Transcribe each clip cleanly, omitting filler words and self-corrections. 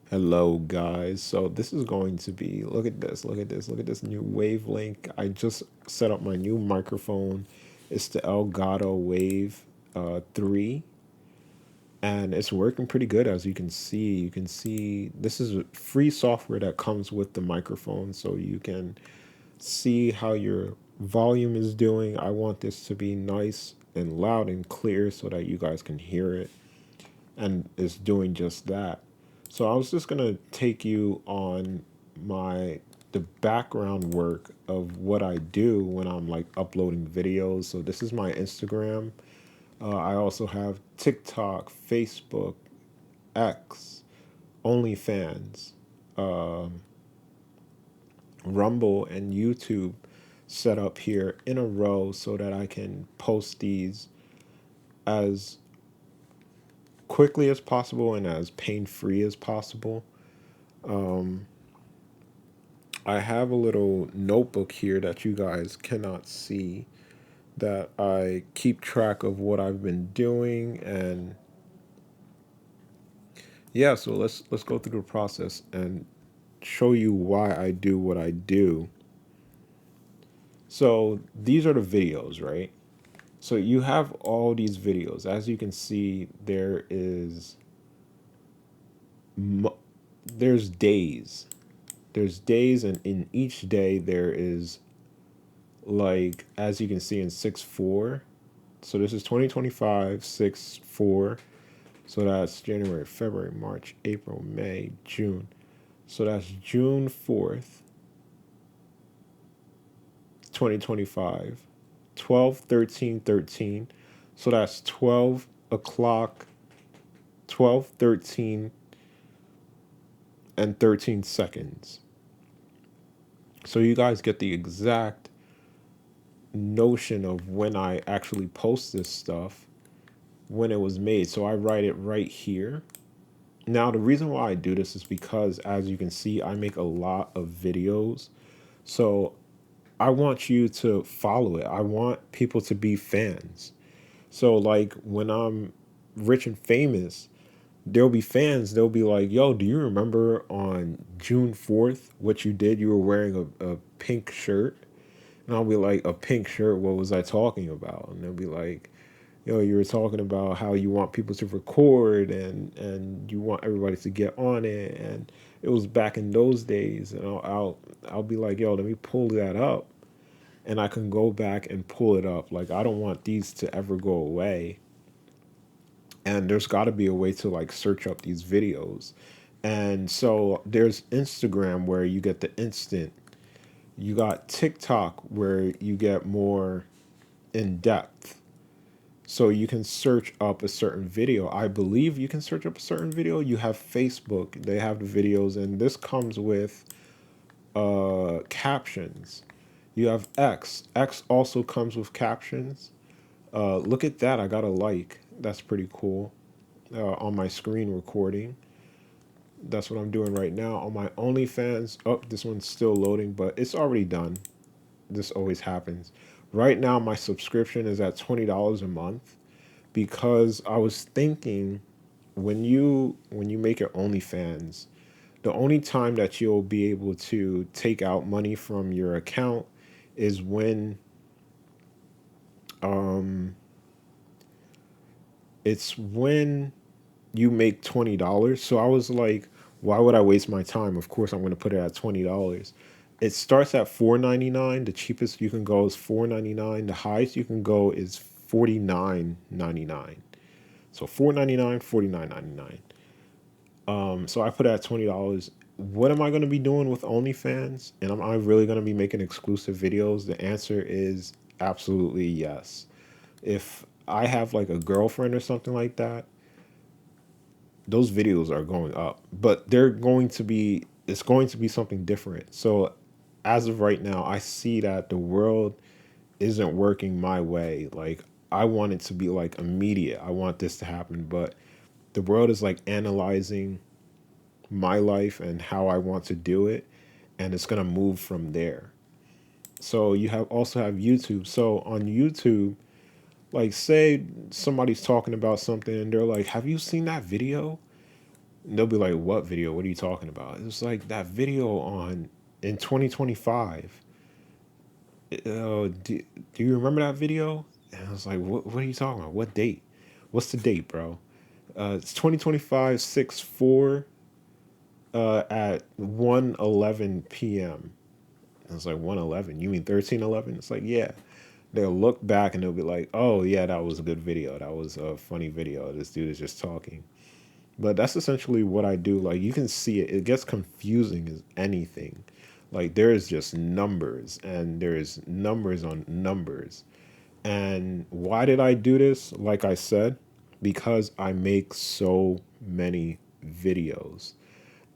Hello guys. So this is going to be, look at this new Wavelink. I just set up my new microphone. It's the Elgato Wave 3 and it's working pretty good as you can see. You can see this is free software that comes with the microphone so you can see how your volume is doing. I want this to be nice and loud and clear so that you guys can hear it, and it's doing just that. So I was just gonna take you on the background work of what I do when I'm like uploading videos. So this is my Instagram. I also have TikTok, Facebook, X, OnlyFans, Rumble, and YouTube set up here in a row so that I can post these as quickly as possible and as pain free as possible. I have a little notebook here that you guys cannot see that I keep track of what I've been doing. And yeah, so let's go through the process and show you why I do what I do. So these are the videos, right? So you have all these videos. As you can see, mo- there's days. There's days, and in each day there is, like, as you can see in 6-4. So this is 2025, 6-4. So that's January, February, March, April, May, June. So that's June 4th, 2025, 12, 13, 13. So that's 12 o'clock, 12, 13, and 13 seconds. So you guys get the exact notion of when I actually post this stuff, when it was made. So I write it right here. Now, the reason why I do this is because, as you can see, I make a lot of videos. So I want you to follow it. I want people to be fans. So, like, when I'm rich and famous, there'll be fans. They'll be like, yo, do you remember on June 4th what you did? You were wearing a pink shirt. And I'll be like, a pink shirt? What was I talking about? And they'll be like, you were talking about how you want people to record, and you want everybody to get on it, and it was back in those days. And I'll be like, yo, let me pull that up, and I can go back and pull it up. Like, I don't want these to ever go away, and there's got to be a way to like search up these videos. And so there's Instagram where you get the instant. You got TikTok where you get more in depth. So you can search up a certain video. I believe you can search up a certain video. You have Facebook, they have the videos, and this comes with captions. You have X. X also comes with captions. Look at that. I got a like. That's pretty cool. On my screen recording. That's what I'm doing right now. On my OnlyFans, oh, this one's still loading, but it's already done. This always happens. Right now, my subscription is at $20 a month because I was thinking, when you make your OnlyFans, the only time that you'll be able to take out money from your account is when um it's when you make $20. So I was like, why would I waste my time? Of course I'm going to put it at $20. It starts at 4.99. The cheapest you can go is 4.99. The highest you can go is 49.99. So 4.99, 49.99. So I put it at $20. What am I going to be doing with OnlyFans? And am I really going to be making exclusive videos? The answer is absolutely yes. If I have like a girlfriend or something like that, those videos are going up, but it's going to be something different. So as of right now, I see that the world isn't working my way. Like, I want it to be like immediate. I want this to happen, but the world is like analyzing my life and how I want to do it, and it's going to move from there. So you have also have YouTube. So on YouTube, like, say somebody's talking about something and they're like, "Have you seen that video?" And they'll be like, what video? What are you talking about? It's like that video on in 2025. Do you remember that video? And I was like, what are you talking about? What date? What's the date, bro? It's 2025 6/4 at 1:11 p.m. I was like, 1:11? You mean 13:11? It's like, yeah. They'll look back and they'll be like, oh, yeah, that was a good video. That was a funny video. This dude is just talking. But that's essentially what I do. Like, you can see it. It gets confusing as anything. Like, there is just numbers and there's numbers on numbers. And why did I do this? Like I said, because I make so many videos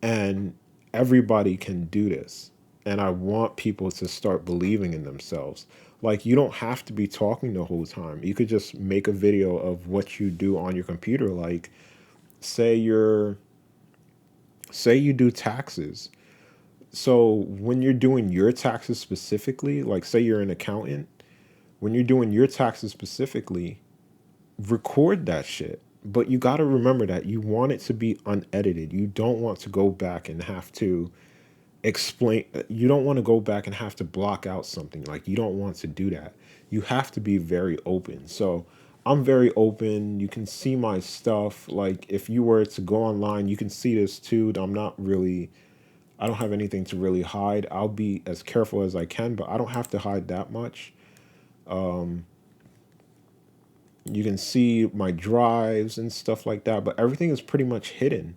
and everybody can do this. And I want people to start believing in themselves. Like, you don't have to be talking the whole time. You could just make a video of what you do on your computer. Like, say you're, say you do taxes. So when you're doing your taxes specifically, like say you're an accountant, when you're doing your taxes specifically, record that shit. But you got to remember that you want it to be unedited. You don't want to go back and have to explain. You don't want to go back and have to block out something. Like, you don't want to do that. You have to be very open. So I'm very open. You can see my stuff. Like, if you were to go online, you can see this too. I'm not really, I don't have anything to really hide. I'll be as careful as I can, but I don't have to hide that much. You can see my drives and stuff like that, but everything is pretty much hidden.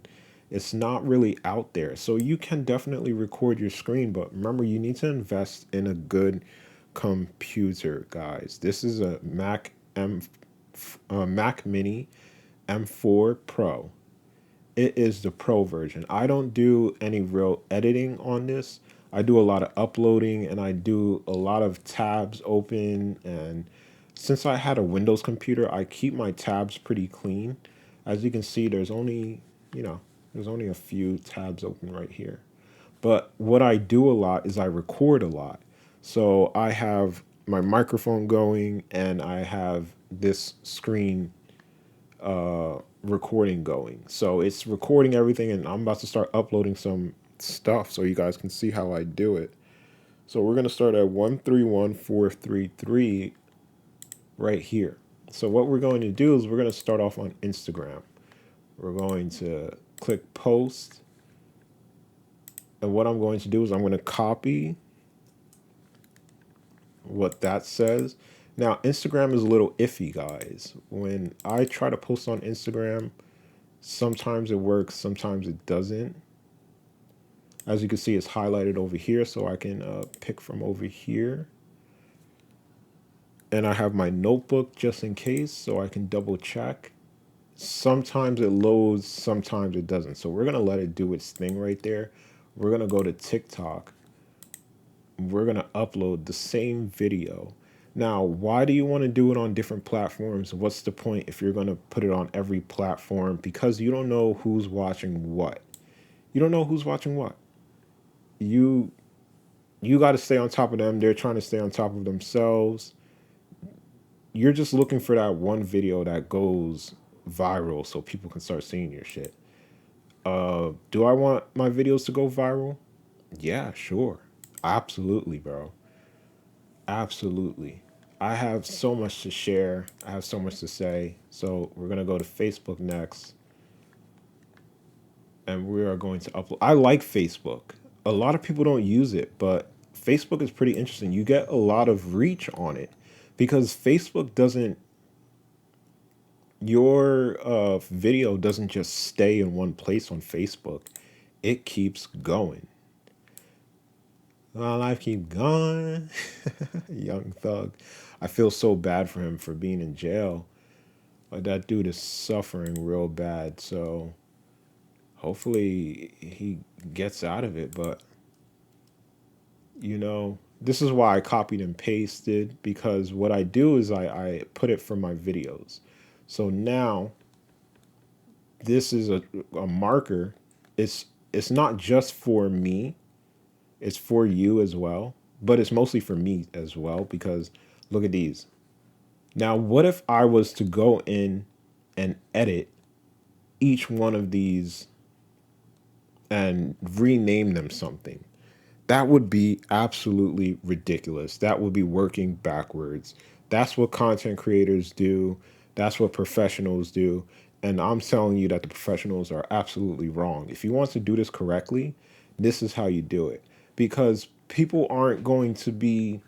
It's not really out there. So you can definitely record your screen, but remember, you need to invest in a good computer, guys. This is a Mac Mini M4 Pro. It is the Pro version. I don't do any real editing on this. I do a lot of uploading and I do a lot of tabs open. And since I had a Windows computer, I keep my tabs pretty clean. As you can see, there's only, you know, there's only a few tabs open right here. But what I do a lot is I record a lot. So I have my microphone going and I have this screen recording going. So it's recording everything, and I'm about to start uploading some stuff so you guys can see how I do it. So we're going to start at 131433 right here. So what we're going to do is we're going to start off on Instagram. We're going to click post. And what I'm going to do is I'm going to copy what that says. Now, Instagram is a little iffy, guys. When I try to post on Instagram, sometimes it works, sometimes it doesn't. As you can see, it's highlighted over here, so I can pick from over here. And I have my notebook just in case, so I can double check. Sometimes it loads, sometimes it doesn't. So we're gonna let it do its thing right there. We're gonna go to TikTok. We're gonna upload the same video. Now, why do you want to do it on different platforms? What's the point if you're gonna put it on every platform? Because you don't know who's watching what. You don't know who's watching what. You you got to stay on top of them. They're trying to stay on top of themselves. You're just looking for that one video that goes viral so people can start seeing your shit. Do I want my videos to go viral? Yeah, sure. Absolutely, bro. Absolutely. I have so much to share. I have so much to say. So we're going to go to Facebook next. And we are going to upload. I like Facebook. A lot of people don't use it, but Facebook is pretty interesting. You get a lot of reach on it because Facebook doesn't, your video doesn't just stay in one place on Facebook. It keeps going. My life keep going. Young Thug. I feel so bad for him for being in jail. Like, that dude is suffering real bad. So hopefully he gets out of it. But, you know, this is why I copied and pasted, because what I do is I put it for my videos. So now this is a marker. It's not just for me, it's for you as well, but it's mostly for me as well because look at these. Now, what if I was to go in and edit each one of these and rename them something. That would be absolutely ridiculous. That would be working backwards. That's what content creators do. That's what professionals do. And I'm telling you that the professionals are absolutely wrong. If you want to do this correctly, this is how you do it. Because people aren't going to be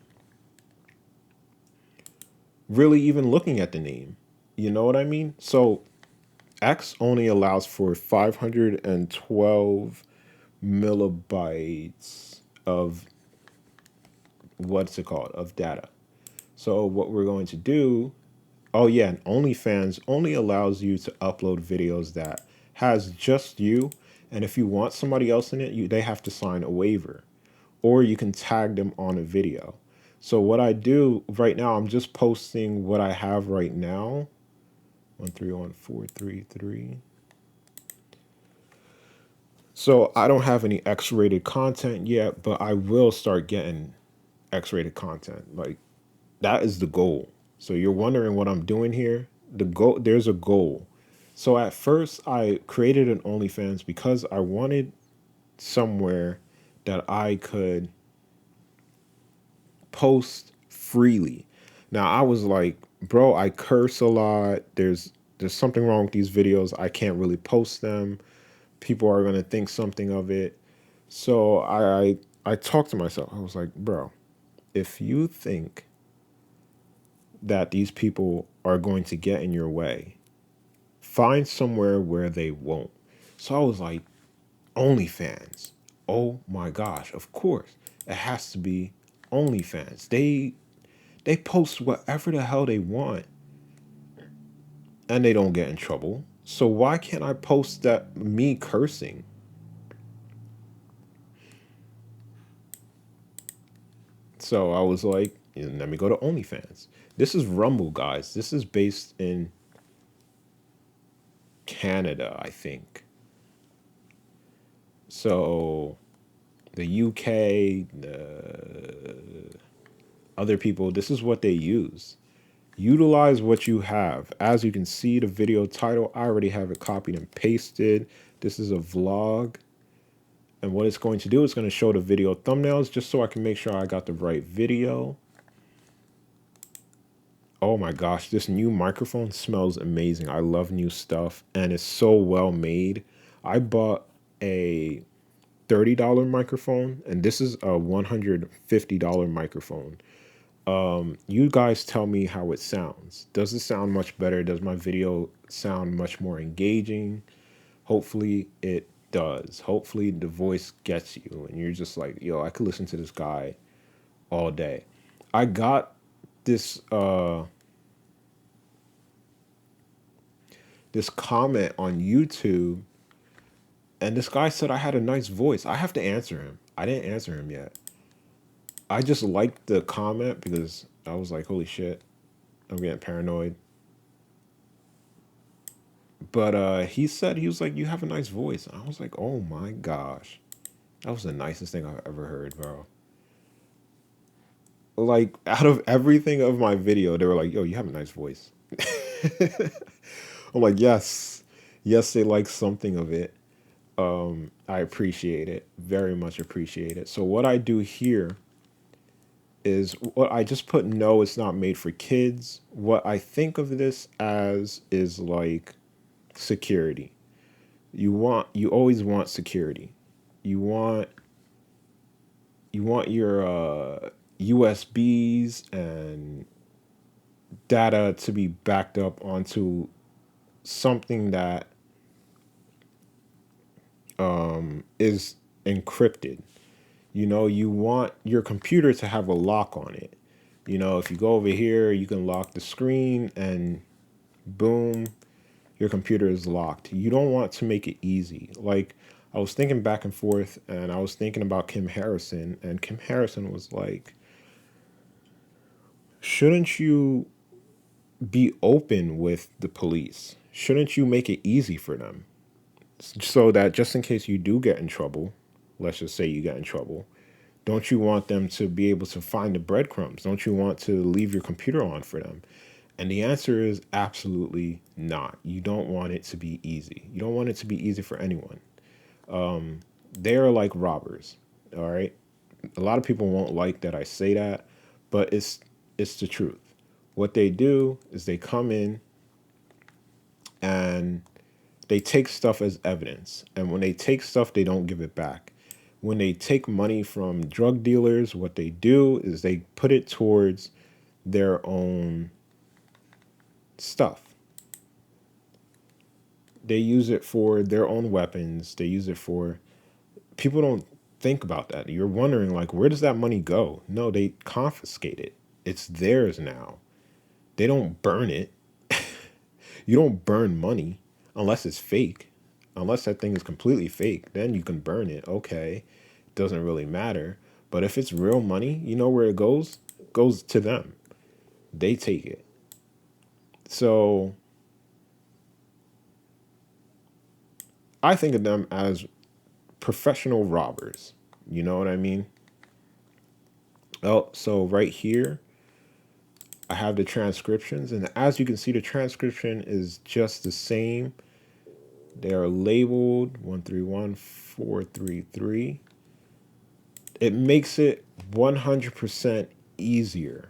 really even looking at the name. You know what I mean? So X only allows for 512 millibytes of what's it called? Of data. So what we're going to do, oh yeah, and OnlyFans only allows you to upload videos that has just you, and if you want somebody else in it, they have to sign a waiver, or you can tag them on a video. So what I do right now, I'm just posting what I have right now. 131433. So I don't have any X-rated content yet, but I will start getting X-rated content. Like that is the goal. So you're wondering what I'm doing here? There's a goal. So at first I created an OnlyFans because I wanted somewhere that I could post freely. Now I was like, bro, I curse a lot. There's something wrong with these videos. I can't really post them. People are gonna think something of it. So I talked to myself. I was like, bro, if you think that these people are going to get in your way, find somewhere where they won't. So I was like, OnlyFans. Oh my gosh, of course. It has to be OnlyFans. They post whatever the hell they want and they don't get in trouble. So why can't I post that me cursing? So I was like, let me go to OnlyFans. This is Rumble, guys. This is based in Canada, I think. So the UK, the other people, this is what they use. Utilize what you have. As you can see, the video title, I already have it copied and pasted. This is a vlog. And what it's going to do is going to show the video thumbnails just so I can make sure I got the right video. Oh my gosh, this new microphone smells amazing. I love new stuff and it's so well made. I bought a $30 microphone and this is a $150 microphone. You guys tell me how it sounds. Does it sound much better? Does my video sound much more engaging? Hopefully it does. Hopefully the voice gets you and you're just like, yo, I could listen to this guy all day. I got this this comment on YouTube and this guy said I had a nice voice. I have to answer him. I didn't answer him yet. I just liked the comment because I was like, holy shit, I'm getting paranoid. But he said, he was like, you have a nice voice. I was like, oh my gosh. That was the nicest thing I've ever heard, bro. Like, out of everything of my video, they were like, yo, you have a nice voice. I'm like, yes. Yes, they like something of it. I appreciate it. Very much appreciate it. So what I do here is what I just put no, it's not made for kids. What I think of this as is like security. You always want security. You want your USBs and data to be backed up onto something that is encrypted. You know, you want your computer to have a lock on it. You know, if you go over here, you can lock the screen and boom, your computer is locked. You don't want to make it easy. Like, I was thinking back and forth and I was thinking about Kim Harrison, and Kim Harrison was like, shouldn't you be open with the police? Shouldn't you make it easy for them so that just in case you do get in trouble, let's just say you get in trouble, don't you want them to be able to find the breadcrumbs? Don't you want to leave your computer on for them? And the answer is absolutely not. You don't want it to be easy. You don't want it to be easy for anyone. They are like robbers. All right. A lot of people won't like that I say that, but it's the truth. What they do is they come in and they take stuff as evidence. And when they take stuff, they don't give it back. When they take money from drug dealers, what they do is they put it towards their own stuff. They use it for their own weapons. They use it for, people don't think about that. You're wondering, like, where does that money go? No, they confiscate it. It's theirs now. They don't burn it. You don't burn money unless it's fake. Unless that thing is completely fake, then you can burn it. Okay, doesn't really matter. But if it's real money, you know where it goes? It goes to them. They take it. So I think of them as professional robbers. You know what I mean? Oh, so right here, I have the transcriptions, and as you can see, the transcription is just the same. They are labeled 131433. It makes it 100% easier.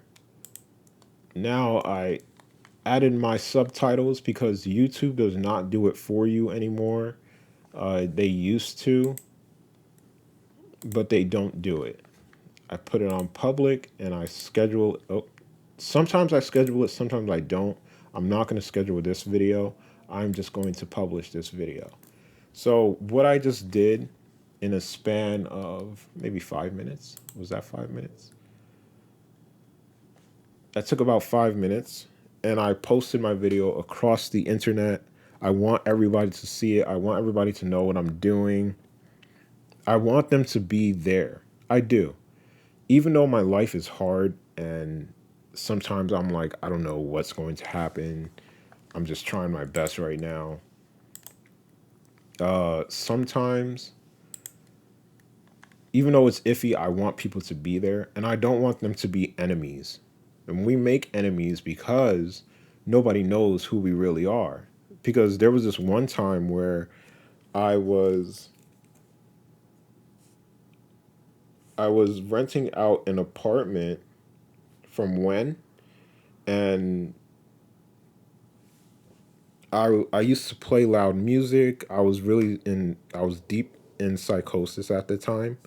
Now I added my subtitles because YouTube does not do it for you anymore. They used to, but they don't do it. I put it on public and I schedule. Oh, sometimes I schedule it, sometimes I don't. I'm not going to schedule this video. I'm just going to publish this video. So what I just did in a span of maybe 5 minutes, was that 5 minutes? That took about 5 minutes, and I posted my video across the internet. I want everybody to see it. I want everybody to know what I'm doing. I want them to be there. I do. Even though my life is hard and sometimes I'm like, I don't know what's going to happen. I'm just trying my best right now. Sometimes, even though it's iffy, I want people to be there, and I don't want them to be enemies. And we make enemies because nobody knows who we really are. Because there was this one time where I was I was renting out an apartment from Wen, and I used to play loud music. I was deep in psychosis at the time.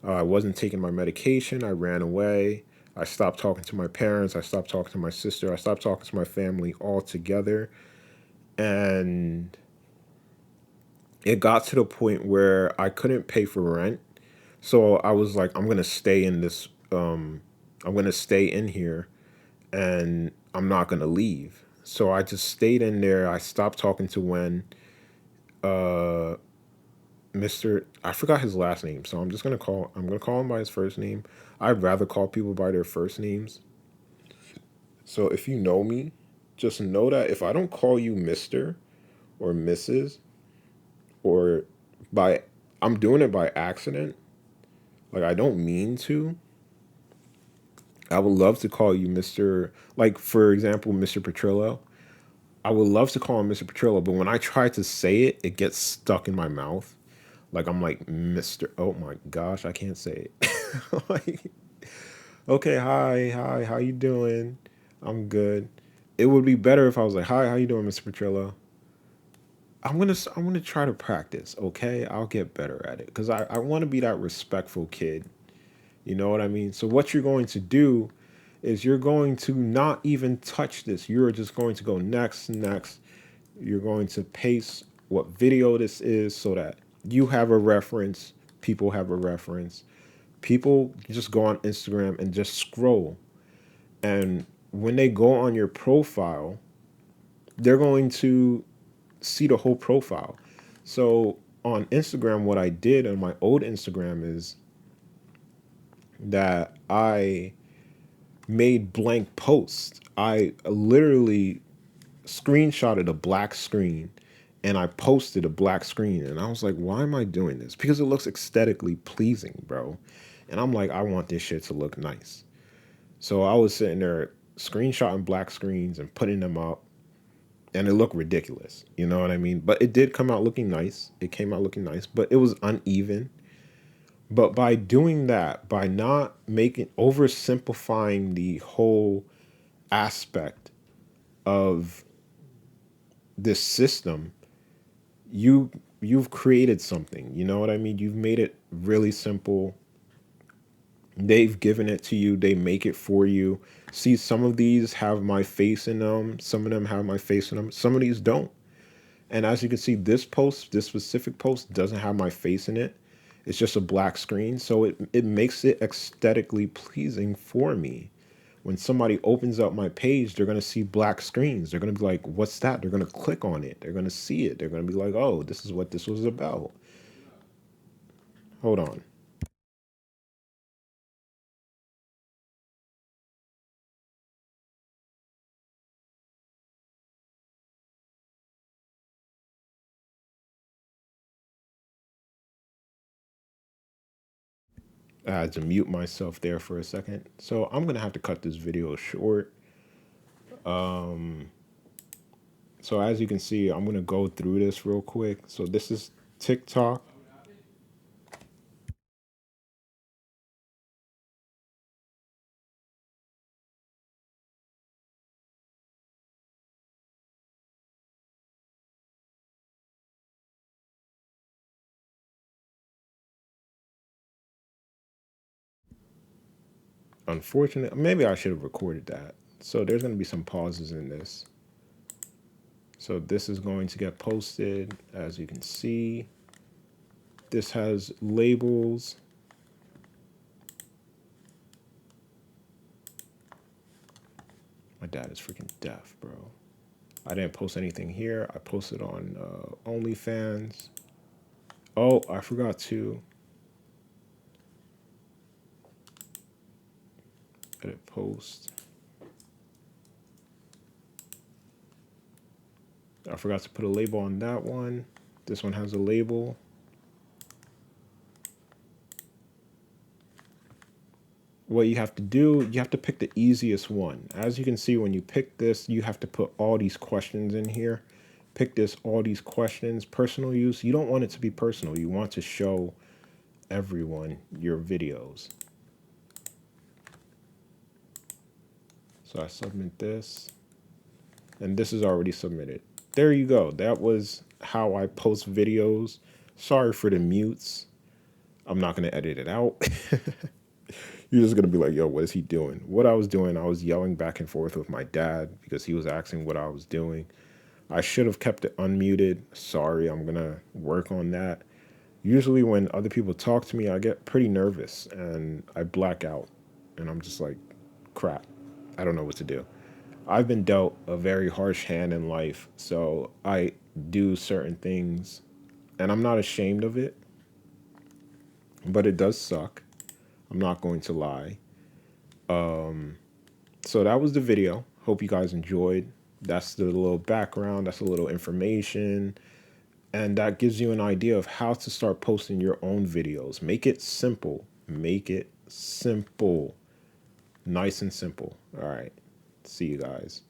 I wasn't taking my medication. I ran away. I stopped talking to my parents. I stopped talking to my sister. I stopped talking to my family altogether. And it got to the point where I couldn't pay for rent. So I was like, I'm going to stay in this, I'm going to stay in here and I'm not going to leave. So I just stayed in there. I stopped talking to Wen. Uh, Mr. I forgot his last name, so I'm gonna call him by his first name. I'd rather call people by their first names. So if you know me, just know that if I don't call you Mr. or Mrs. or by I'm doing it by accident, like I don't mean to. I would love to call you Mr. Like for example, Mr. Petrillo. I would love to call him Mr. Petrillo, but when I try to say it, it gets stuck in my mouth. Like I'm like Mr. Oh my gosh, I can't say it. Like, okay, hi, how you doing? I'm good. It would be better if I was like, hi, how you doing, Mr. Petrillo? I'm gonna try to practice. Okay, I'll get better at it because I want to be that respectful kid. You know what I mean? So what you're going to do is you're going to not even touch this. You're just going to go next, next. You're going to paste what video this is so that you have a reference, people have a reference. People just go on Instagram and just scroll. And when they go on your profile, they're going to see the whole profile. So on Instagram, what I did on my old Instagram is that I made blank posts. I literally screenshotted a black screen and I posted a black screen. And I was like, why am I doing this? Because it looks aesthetically pleasing, bro. And I'm like, I want this shit to look nice. So I was sitting there screenshotting black screens and putting them up. and it looked ridiculous. You know what I mean? But it did come out looking nice. It came out looking nice, but it was uneven. But by doing that, by not making oversimplifying the whole aspect of this system, you you've created something. You know what I mean? You've made it really simple. They've given it to you. They make it for you. See, some of these have my face in them. Some of them have my face in them. Some of these don't. And as you can see, this post, this specific post doesn't have my face in it. It's just a black screen. So it makes it aesthetically pleasing for me. When somebody opens up my page, they're going to see black screens. They're going to be like, what's that? They're going to click on it. They're going to see it. They're going to be like, oh, this is what this was about. Hold on. I had to mute myself there for a second. So I'm going to have to cut this video short. So as you can see, I'm going to go through this real quick. So this is TikTok. Unfortunately, maybe I should have recorded that. So there's going to be some pauses in this. So this is going to get posted. As you can see, this has labels. My dad is freaking deaf, bro. I didn't post anything here. I posted on OnlyFans. Oh, I forgot to edit post. I forgot to put a label on that one. This one has a label. What you have to do, you have to pick the easiest one. As you can see, when you pick this, you have to put all these questions in here. Pick this, all these questions. Personal use, you don't want it to be personal. You want to show everyone your videos. So I submit this, and this is already submitted. There you go. That was how I post videos. Sorry for the mutes. I'm not going to edit it out. You're just going to be like, yo, what is he doing? What I was doing, I was yelling back and forth with my dad because he was asking what I was doing. I should have kept it unmuted. Sorry, I'm going to work on that. Usually when other people talk to me, I get pretty nervous and I black out. And I'm just like, crap, I don't know what to do. I've been dealt a very harsh hand in life, so I do certain things and I'm not ashamed of it, but it does suck. I'm not going to lie. So that was the video. Hope you guys enjoyed. That's the little background, that's a little information, and that gives you an idea of how to start posting your own videos. Make it simple. Make it simple. Nice and simple. All right. See you guys.